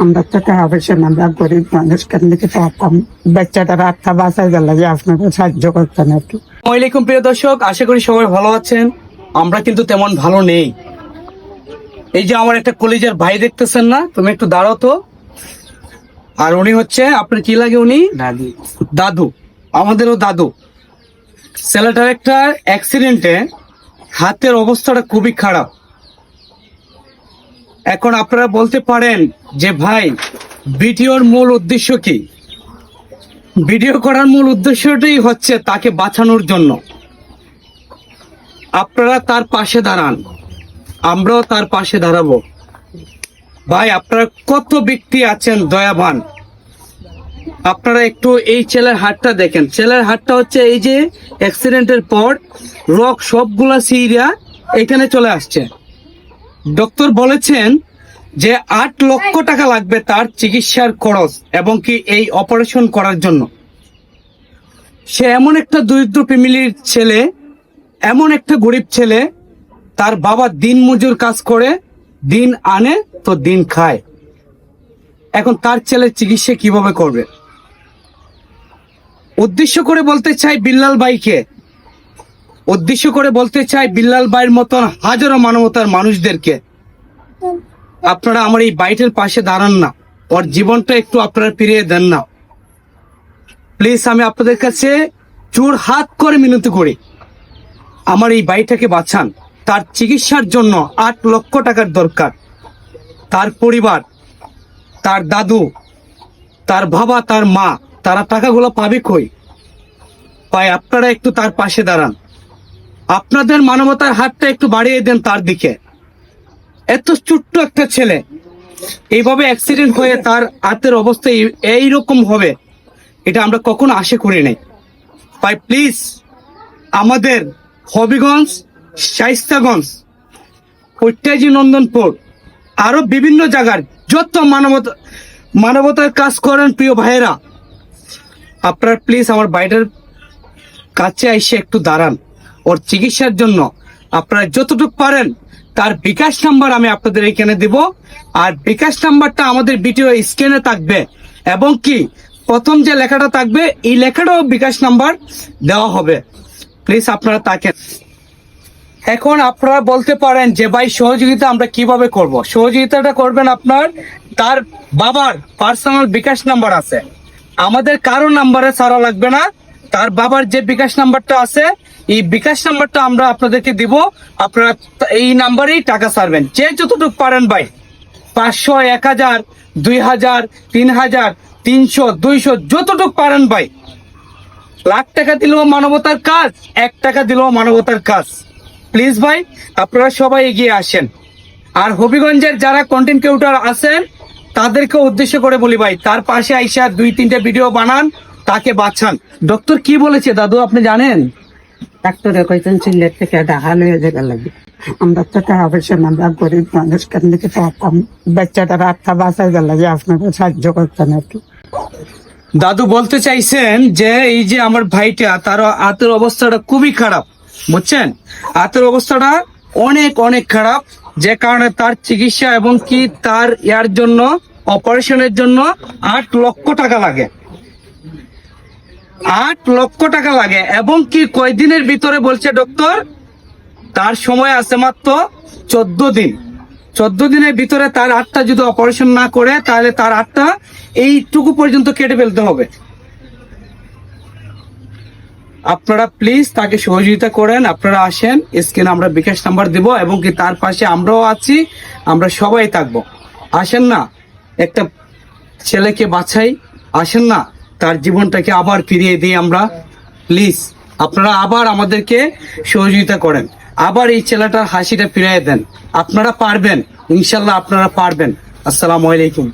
আমরা তো টাকা পয়সা না, আমরা গরিব মানুষ, কেমনি কি পারতাম বাচ্চাটার আত্মা বাঁচাই গেল যে আপনাকে সাহায্য করতেন আর কি। আসসালামাইকুম প্রিয় দর্শক, আশা করি সবাই ভালো আছেন। আমরা কিন্তু তেমন ভালো নেই। এই যে আমার একটা কলেজের ভাই দেখতেছেন না, তুমি একটু দাঁড়াও তো। আর উনি হচ্ছে আপনার কি লাগে, উনি দাদু, আমাদেরও দাদু। ছেলেটার একটা অ্যাক্সিডেন্টে হাতের অবস্থাটা খুবই খারাপ। এখন আপনারা বলতে পারেন যে ভাই, ভিডিওর মূল উদ্দেশ্য কি? ভিডিও করার মূল উদ্দেশ্যটাই হচ্ছে তাকে বাঁচানোর জন্য। আপনারা তার পাশে দাঁড়ান, আমরাও তার পাশে দাঁড়াবো। ভাই, আপনারা কত ব্যক্তি আছেন দয়াবান, আপনারা একটু এই ছেলের হাতটা দেখেন। ছেলের হাতটা হচ্ছে এই যে অ্যাক্সিডেন্টের পর রক সবগুলা সিরিয়া এখানে চলে আসছে। ডক্টর বলেছেন যে 8 লক্ষ টাকা লাগবে তার চিকিৎসার খরচ এবং কি এই অপারেশন করার জন্য। সে এমন একটা দরিদ্র ফ্যামিলির ছেলে, এমন একটা গরিব ছেলে, তার বাবা দিন মজুর কাজ করে, দিন আনে তো দিন খায়। এখন তার ছেলের চিকিৎসা কিভাবে করবে? উদ্দেশ্য করে বলতে চাই বিল্লাল ভাইকে, উদ্দেশ্য করে বলতে চাই বিল্লাল ভাইয়ের মতন হাজারো মানবতার মানুষদেরকে, আপনারা আমার এই বাইটের পাশে দাঁড়ান না, ওর জীবনটা একটু আপনারা ফিরিয়ে দেন না প্লিজ। আমি আপনাদের কাছে জোর হাত করে মিনতি করি, আমার এই বাইটাকে বাঁচান। তার চিকিৎসার জন্য 8 লক্ষ টাকার দরকার। তার পরিবার, তার দাদু, তার বাবা, তার মা, তারা টাকাগুলো পাবে কই? ভাই, আপনারা একটু তার পাশে দাঁড়ান, আপনাদের মানবতার হাতটা একটু বাড়িয়ে দেন তার দিকে। এত ছোট্ট একটা ছেলে এইভাবে অ্যাক্সিডেন্ট হয়ে তার হাতের অবস্থা এইরকম হবে, এটা আমরা কখনো আশা করি নাই। ভাই প্লিজ, আমাদের হবিগঞ্জ, শাইস্তাগঞ্জ, ঐতিহ্য নন্দনপুর, আরো বিভিন্ন জায়গার যত মানবতার কাজ করেন প্রিয় ভাইয়েরা, আপনারা প্লিজ আমার বাইরের কাছে এসে একটু দাঁড়ান। ওর চিকিৎসার জন্য আপনারা যতটুকু পারেন তার বিকাশ নাম্বার আমি আপনাদের এখানে দেব। আর বিকাশ নাম্বারটা আমাদের ভিডিও স্ক্রিনে থাকবে এবং কি প্রথম যে লেখাটা থাকবে এই লেখাটাও বিকাশ নাম্বার দেওয়া হবে। প্লিজ আপনারা তাকে। এখন আপনারা বলতে পারেন যে ভাই, সহযোগিতা আমরা কিভাবে করব? সহযোগিতাটা করবেন আপনার তার বাবার পার্সোনাল বিকাশ নাম্বার আছে, আমাদের কারো নাম্বারে ছাড়া লাগবে না। তার বাবার যে বিকাশ নাম্বারটা আছে এই বিকাশ নাম্বারটা আমরা আপনাদেরকে দিব, আপনারা এই নাম্বারেই টাকা ছাড়বেন। যে যতটুকু পারেন ভাই, 500, 1000, 2000, 3000, 300, 200, যতটুকু পারেন ভাই। লাখ টাকা দিলেও মানবতার কাজ, 1 টাকা দিলেও মানবতার কাজ। প্লিজ ভাই, আপনারা সবাই এগিয়ে আসেন। আর হবিগঞ্জের যারা কন্টেন্ট ক্রিয়েটর আছেন তাদেরকে উদ্দেশ্য করে বলি ভাই, তার পাশে আইসা 2-3টে ভিডিও বানান, তাকে বাঁচান। ডক্টর কি বলেছে দাদু আপনি জানেন? ডাক্তারে কইতেন সিলেট থেকে ঢাকা নিয়ে যেতে লাগবে। আমরা তো টাকা পয়সা না, আমরা গরিব মানুষ, কেমনি কি পারতাম বাচ্চাটার আত্মা বাঁচাই গেল যে আপনাকে সাহায্য করতেন আর কি। দাদু বলতে চাইছেন যে এই যে আমার ভাইটা, তার হাতের অবস্থাটা খুবই খারাপ, বুঝছেন? হাতের অবস্থাটা অনেক অনেক খারাপ, যে কারণে তার চিকিৎসা এবং কি তার ইয়ার জন্য, অপারেশনের জন্য 8 লক্ষ টাকা লাগে। 8 লক্ষ টাকা লাগে এবং কি কয়দিনের ভিতরে বলছে ডক্টর, তার সময় আছে মাত্র 14 দিন। 14 দিনের ভিতরে তার হাতটা যদি অপারেশন না করে তাহলে তার হাতটা এইটুকু পর্যন্ত কেটে ফেলতে হবে। আপনারা প্লিজ তাকে সহযোগিতা করেন, আপনারা আসেন, স্ক্রিনে আমরা বিকাশ নাম্বার দিব এবং কি তার পাশে আমরাও আছি, আমরা সবাই থাকবো। আসেন না, একটা ছেলেকে বাঁচাই, আসেন না, তার জীবনটাকে আবার ফিরিয়ে দিই আমরা। প্লিজ আপনারা আবার আমাদেরকে সহযোগিতা করেন, আবার এই ছেলেটার হাসিটা ফিরিয়ে দেন। আপনারা পারবেন, ইনশাল্লাহ আপনারা পারবেন। আসসালামু আলাইকুম।